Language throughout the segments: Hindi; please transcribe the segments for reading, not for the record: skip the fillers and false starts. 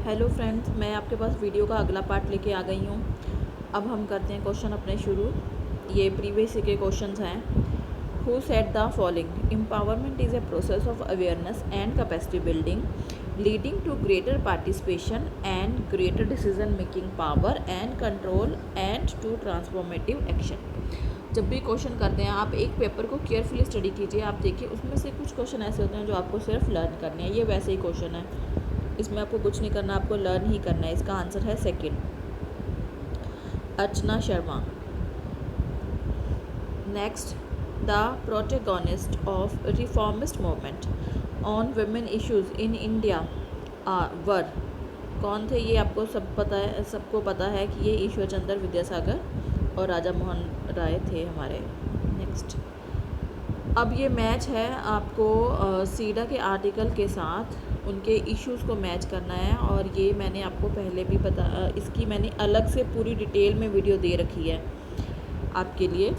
हेलो फ्रेंड्स, मैं आपके पास वीडियो का अगला पार्ट लेके आ गई हूँ। अब हम करते हैं क्वेश्चन अपने शुरू। ये प्रीवियस के क्वेश्चंस हैं। Who said the following? Empowerment is a process of awareness and capacity building leading to greater participation and greater decision making power and control and to transformative action. जब भी क्वेश्चन करते हैं आप एक पेपर को केयरफुली स्टडी कीजिए। आप देखिए उसमें से कुछ क्वेश्चन ऐसे होते हैं जो आपको सिर्फ लर्न करने हैं। ये वैसे ही क्वेश्चन है, इसमें आपको कुछ नहीं करना, आपको लर्न ही करना है। इसका आंसर है second, Archana Sharma. Next, the protagonist of reformist movement on women issues in India were. कौन थे ये? आपको सब पता है, सबको पता है कि ये ईश्वर चंद्र विद्यासागर और राजा मोहन राय थे हमारे। नेक्स्ट, अब ये मैच है आपको सीडा के आर्टिकल के साथ उनके इश्यूज़ को मैच करना है। और ये मैंने आपको पहले भी इसकी मैंने अलग से पूरी डिटेल में वीडियो दे रखी है आपके लिए।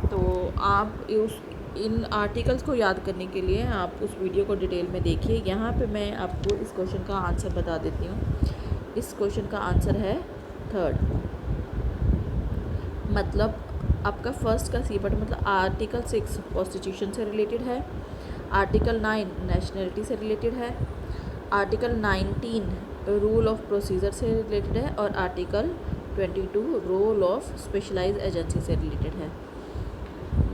तो आप इन आर्टिकल्स को याद करने के लिए आप उस वीडियो को डिटेल में देखिए। यहाँ पे मैं आपको इस क्वेश्चन का आंसर बता देती हूँ। इस क्वेश्चन का आंसर है थर्ड, मतलब आपका फर्स्ट का सी पार्ट, मतलब आर्टिकल 6 कॉन्स्टिट्यूशन से रिलेटेड है, आर्टिकल 9 नेशनलिटी से रिलेटेड है, आर्टिकल 19 रूल ऑफ प्रोसीजर से रिलेटेड है और article 22 role of specialised agency से रिलेटेड है।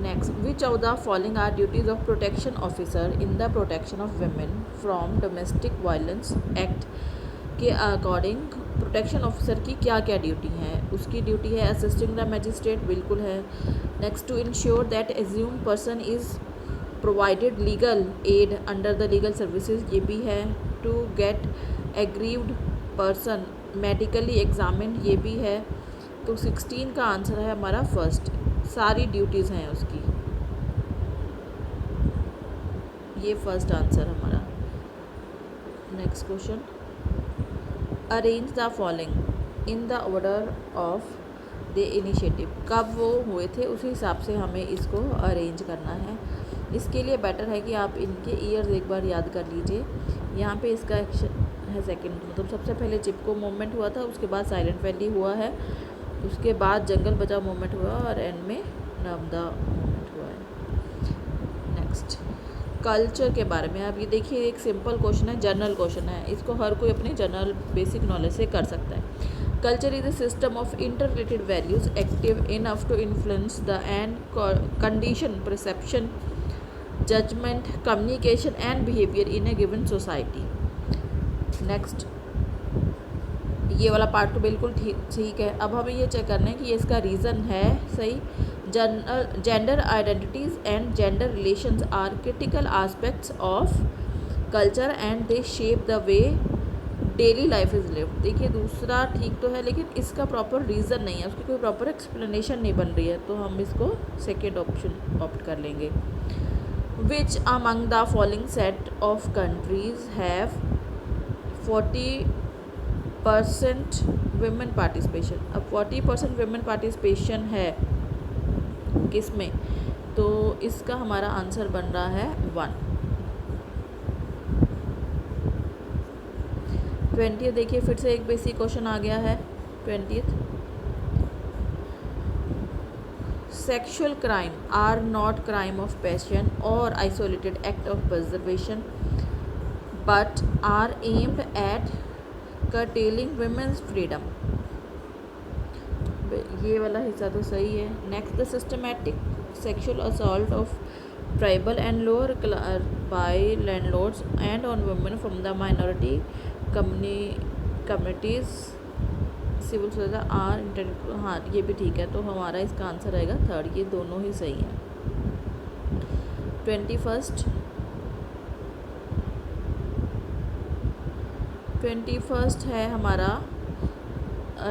Next, which of the following are duties of protection officer in the protection of women from domestic violence act के अकॉर्डिंग प्रोटेक्शन ऑफिसर की क्या क्या ड्यूटी है? उसकी ड्यूटी है असिस्टिंग द मैजिस्ट्रेट, बिल्कुल है। नेक्स्ट, टू इंश्योर दैट एज्यूम person is provided legal aid under the legal services, ये भी है। To get aggrieved person medically examined, ये भी है। तो 16 का आंसर है हमारा फर्स्ट, सारी ड्यूटीज़ हैं उसकी। ये फर्स्ट आंसर हमारा। Next question, arrange the following in the order of the initiative. कब वो हुए थे उसी हिसाब से हमें इसको अरेंज करना है। इसके लिए बेटर है कि आप इनके ईयर्स एक बार याद कर लीजिए। यहाँ पे इसका एक्शन है सेकंड, मतलब सबसे पहले चिपको मूवमेंट हुआ था, उसके बाद साइलेंट वैली हुआ है, उसके बाद जंगल बचाओ मूवमेंट हुआ और एंड में नर्मदा मूवमेंट हुआ है। नेक्स्ट, कल्चर के बारे में आप ये देखिए, एक सिंपल क्वेश्चन है, जनरल क्वेश्चन है, इसको हर कोई अपनी जनरल बेसिक नॉलेज से कर सकता है। Culture is a system of inter related values active enough to influence the and condition perception judgement communication and behaviour in a given society. Next, ये वाला पार्ट तो बिल्कुल ठीक है। अब हमें ये चेक करना है कि ये इसका रीज़न है सही। Gender identities and gender relations are critical aspects of culture and they shape the way daily life is lived. देखिए दूसरा ठीक तो है, लेकिन इसका प्रॉपर रीज़न नहीं है, उसकी कोई प्रॉपर एक्सप्लेनेशन नहीं बन रही है, तो हम इसको सेकेंड ऑप्शन ऑप्ट कर लेंगे। Which among the following set of countries have 40% women participation? अब 40% वुमेन पार्टिसिपेशन है किसमें? तो इसका हमारा आंसर बन रहा है 1। 20th देखिए, फिर से एक बेसिक क्वेश्चन आ गया है। 20th, sexual crime are not crime of passion और isolated act of preservation but are aimed at curtailing women's freedom। ये वाला हिस्सा तो सही है। Next, the systematic sexual assault of tribal and lower by landlords and on women from the minority communities civil society or intellectual, हाँ ये भी ठीक है। तो हमारा इसका आंसर रहेगा थर्ड, ये दोनों ही सही हैं। 21st है हमारा।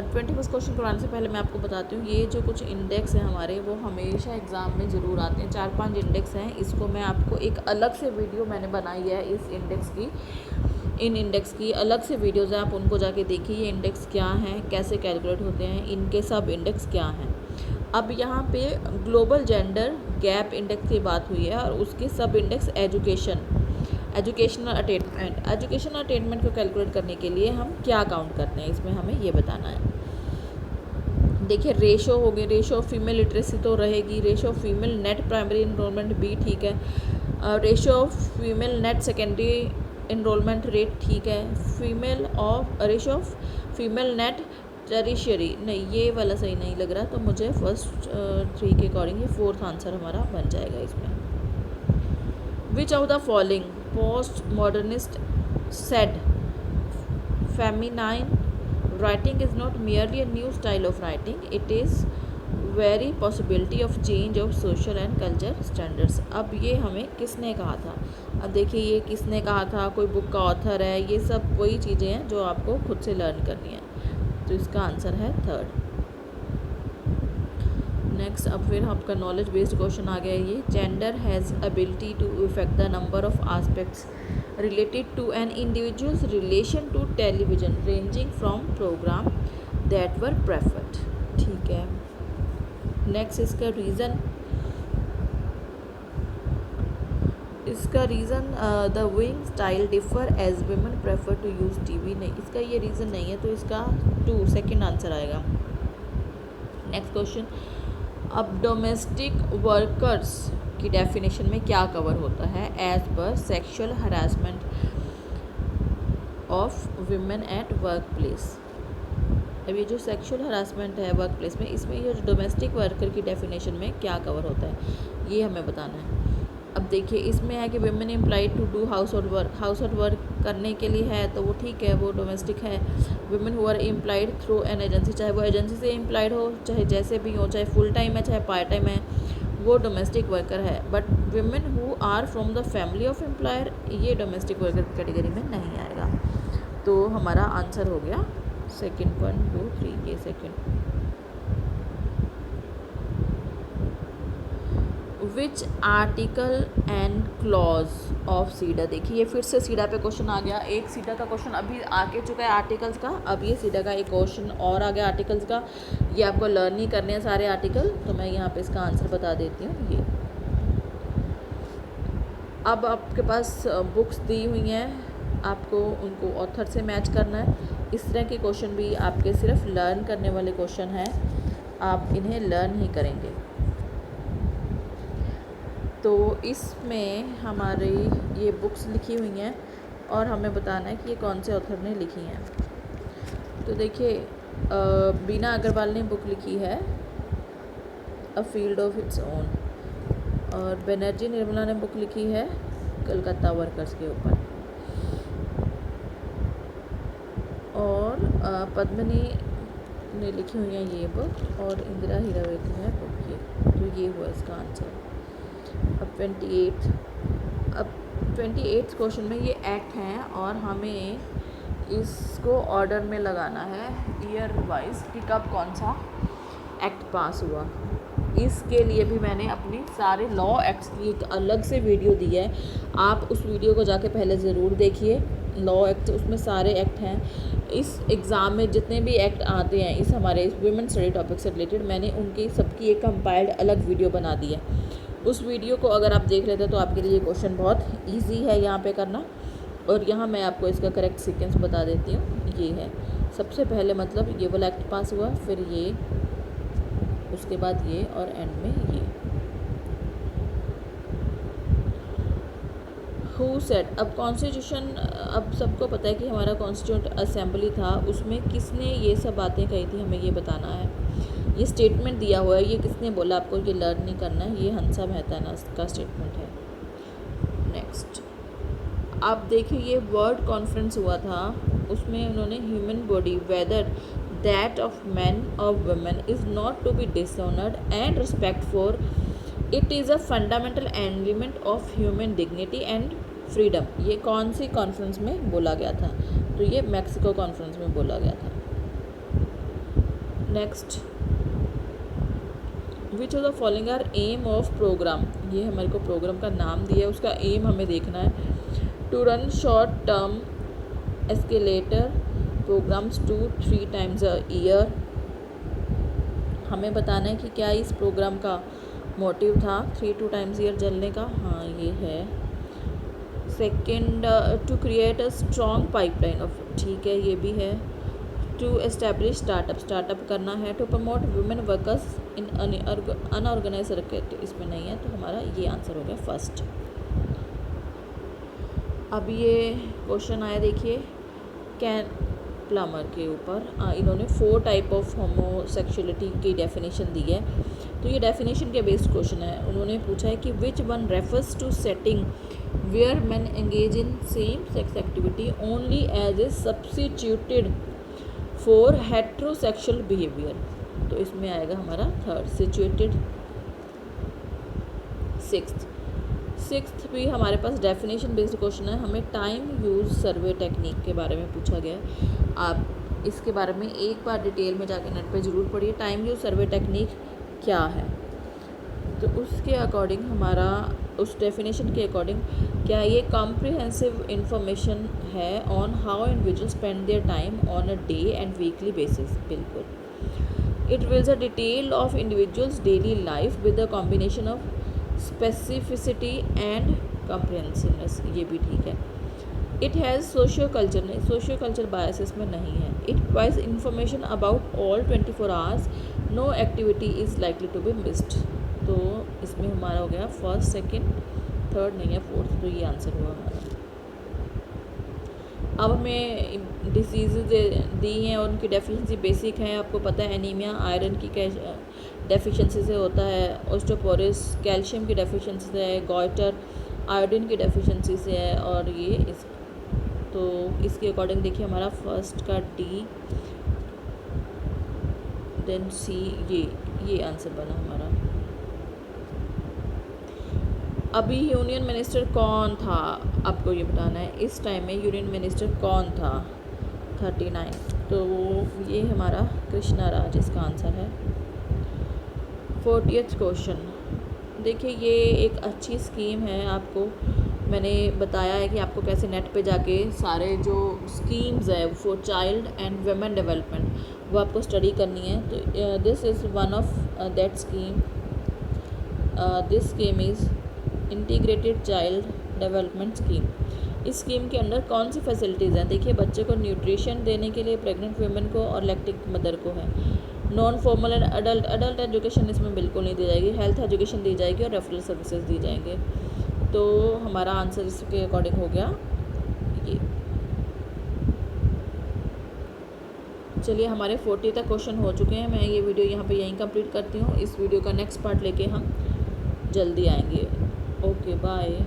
21st क्वेश्चन कराने से पहले मैं आपको बताती हूँ, ये जो कुछ इंडेक्स हैं हमारे वो हमेशा एग्ज़ाम में ज़रूर आते हैं। 4-5 इंडेक्स हैं, इसको मैं आपको एक अलग से वीडियो मैंने बनाई है इस इंडेक्स की, इन इंडेक्स की अलग से वीडियोज़ हैं, आप उनको जाके देखिए। ये इंडेक्स क्या हैं, कैसे कैलकुलेट होते हैं, इनके सब इंडेक्स क्या हैं। अब यहाँ पे ग्लोबल जेंडर गैप इंडेक्स की बात हुई है और उसके सब index education educational attainment, educational attainment को कैलकुलेट करने के लिए हम क्या काउंट करते हैं, इसमें हमें ये बताना है। देखिए रेशो हो गई, रेशो ऑफ फीमेल लिटरेसी तो रहेगी, ratio of female net primary enrolment भी ठीक है, ratio of female net secondary enrolment rate ठीक है, ratio of female net tertiary नहीं, ये वाला सही नहीं लग रहा, तो मुझे फर्स्ट 3 के अकॉर्डिंग ये 4th आंसर हमारा बन जाएगा इसमें। विच of the following post modernist said feminine writing is not merely a new style of writing, it is very possibility of change of social and culture standards। अब ये हमें किसने कहा था, अब देखिए ये किसने कहा था, कोई बुक का ऑथर है, ये सब वही चीज़ें हैं जो आपको खुद से लर्न करनी है, तो इसका आंसर है 3rd। नेक्स्ट अब फिर आपका नॉलेज बेस्ड क्वेश्चन आ गया ये, gender has ability to effect the number of aspects related to an individual's relation to television ranging from program that were preferred। ठीक है, नेक्स्ट इसका reason the wing style differ as women prefer to use TV नहीं, इसका ये रीज़न नहीं है, तो इसका 2 सेकेंड आंसर आएगा। नेक्स्ट क्वेश्चन, अब डोमेस्टिक वर्कर्स की डेफिनेशन में क्या कवर होता है as per sexual harassment of women at work place. अब ये जो सेक्सुअल हरासमेंट है वर्क प्लेस में, इसमें ये डोमेस्टिक वर्कर की डेफिनेशन में क्या कवर होता है ये हमें बताना है। अब देखिए इसमें है कि women employed to do household work करने के लिए है, तो वो ठीक है, वो डोमेस्टिक है। Women who are employed through an agency, चाहे वो एजेंसी से एम्प्लॉयड हो, चाहे जैसे भी हो, चाहे फुल टाइम है चाहे पार्ट टाइम है, वो डोमेस्टिक वर्कर है। But women who are from the family of employer, ये डोमेस्टिक वर्कर कैटेगरी में नहीं आएगा, तो हमारा आंसर हो गया सेकेंड 1 2 3 ये second. Which article and clause of CEDAW, देखिए ये फिर से सीडा पे क्वेश्चन आ गया, एक सीडा का क्वेश्चन अभी आके चुका है आर्टिकल्स का, अब ये सीडा का एक क्वेश्चन और आ गया आर्टिकल्स का, ये आपको लर्न ही करने हैं सारे आर्टिकल, तो मैं यहाँ पे इसका आंसर बता देती हूँ। ये अब आपके पास बुक्स दी हुई हैं, आपको उनको ऑथर से मैच करना है। इस तरह के क्वेश्चन भी आपके सिर्फ लर्न करने वाले क्वेश्चन हैं, आप इन्हें लर्न ही करेंगे। तो इसमें हमारी ये बुक्स लिखी हुई हैं और हमें बताना है कि ये कौन से ऑथर ने लिखी हैं। तो देखिए बीना अग्रवाल ने बुक लिखी है a field of its own, और बनर्जी निर्मला ने बुक लिखी है कलकत्ता वर्कर्स के ऊपर, और पद्मिनी ने लिखी हुई है ये बुक, और इंदिरा हीरावे की है बुक ये, तो ये हुआ इसका आंसर। अब 28th क्वेश्चन में ये एक्ट हैं और हमें इसको ऑर्डर में लगाना है ईयर वाइज कि कब कौन सा एक्ट पास हुआ। इसके लिए भी मैंने अपनी सारे लॉ एक्ट्स की एक अलग से वीडियो दी है, आप उस वीडियो को जाके पहले ज़रूर देखिए। लॉ एक्ट उसमें सारे एक्ट हैं, इस एग्ज़ाम में जितने भी एक्ट आते हैं इस हमारे इस वुमेन स्टडी टॉपिक से रिलेटेड, मैंने उनकी सबकी एक कंपाइल्ड अलग वीडियो बना दी है। उस वीडियो को अगर आप देख लेते हैं तो आपके लिए क्वेश्चन बहुत इजी है यहाँ पे करना। और यहाँ मैं आपको इसका करेक्ट सीक्वेंस बता देती हूँ। ये है सबसे पहले मतलब ये वाला एक्ट पास हुआ, फिर ये, उसके बाद ये, और एंड में ये। हु सेड, अब कॉन्स्टिट्यूशन, अब सबको पता है कि हमारा कॉन्स्टिट्यूंट असेंबली था, उसमें किसने ये सब बातें कही थी हमें ये बताना है। ये स्टेटमेंट दिया हुआ है, ये किसने बोला आपको ये लर्न नहीं करना है, ये हंसा मेहता ना का स्टेटमेंट है। नेक्स्ट आप देखिए ये वर्ल्ड कॉन्फ्रेंस हुआ था, उसमें उन्होंने human body whether that of man और women is not to be dishonoured and respect for it is a fundamental element of human dignity and freedom. ये कौन सी कॉन्फ्रेंस में बोला गया था? तो ये मैक्सिको कॉन्फ्रेंस में बोला गया था। Next, which of the following are aim of programme, ये हमारे को प्रोग्राम का नाम दिया है, उसका एम हमें देखना है। To run short term escalator programmes 2-3 times a year. हमें बताना है कि क्या इस प्रोग्राम का मोटिव था 3-2 times ईयर चलने का। हाँ ये है। Second, to create a strong pipeline of, ठीक है ये भी है। टू एस्टेब्लिश स्टार्टअप, स्टार्टअप करना है। To promote women workers in unorganised sector, इसमें नहीं है, तो हमारा ये आंसर हो गया फर्स्ट। अब ये क्वेश्चन आया देखिए कैन प्लमर के ऊपर, इन्होंने 4 टाइप ऑफ होमोसेक्सुअलिटी की डेफिनेशन दी है। तो ये डेफिनेशन के बेस्ड क्वेश्चन है। उन्होंने पूछा है कि which one refers to setting where man engage in same sex activity only as a substituted for heterosexual behaviour, तो इसमें आएगा हमारा थर्ड सिचुएटेड। सिक्स्थ भी हमारे पास डेफिनेशन बेस्ड क्वेश्चन है। हमें टाइम यूज़ सर्वे टेक्निक के बारे में पूछा गया है। आप इसके बारे में एक बार डिटेल में जाके नेट पे ज़रूर पढ़िए, टाइम यूज़ सर्वे टेक्निक क्या है। तो उसके अकॉर्डिंग हमारा, उस डेफिनेशन के अकॉर्डिंग, क्या ये कॉम्प्रिहेंसिव इंफॉर्मेशन है on how individual spend their time on a day and weekly basis, बिल्कुल। It wills a detail of individuals daily life with a combination of specificity and comprehensiveness, ये भी ठीक है। इट हैज़ सोशियो कल्चर, नहीं सोशियो कल्चर बायसेस में नहीं है। It provides information about all 24 hours, no activity is likely to be missed, तो इसमें हमारा हो गया फर्स्ट, सेकंड, थर्ड नहीं है, फोर्थ, तो ये आंसर हुआ हमारा। अब हमें डिसीज़ दी हैं और उनकी डेफिशिएंसी बेसिक है। आपको पता है एनीमिया आयरन की डेफिशिएंसी से होता है, ऑस्टियोपोरोसिस कैल्शियम की डेफिशिएंसी से है, गॉइटर आयोडीन की डेफिशिएंसी से है, और ये इस, तो इसके अकॉर्डिंग देखिए हमारा फर्स्ट का डी, देन सी, ये आंसर बना हमारा। अभी यूनियन मिनिस्टर कौन था, आपको ये बताना है। इस टाइम में यूनियन मिनिस्टर कौन था 39, तो ये हमारा कृष्णा राज इसका आंसर है। 40th क्वेश्चन देखिए, ये एक अच्छी स्कीम है। आपको मैंने बताया है कि आपको कैसे नेट पे जाके सारे जो स्कीम्स है for child and women development वो आपको स्टडी करनी है। तो this is one of that scheme. This scheme is integrated child development scheme. इस स्कीम के अंदर कौन सी फैसिलिटीज़ हैं, देखिए बच्चे को न्यूट्रिशन देने के लिए प्रेग्नेंट वुमेन को और लैक्टिक मदर को है। Non formal and adult education इसमें बिल्कुल नहीं दी जाएगी। हेल्थ एजुकेशन दी जाएगी और रेफरल सर्विसेज दी जाएंगे। तो हमारा आंसर इसके अकॉर्डिंग हो गया ये। चलिए हमारे 40 तक क्वेश्चन हो चुके हैं। मैं ये वीडियो यहाँ पे यहीं कंप्लीट करती हूँ। इस वीडियो का नेक्स्ट पार्ट लेके हम जल्दी आएंगे। Okay bye.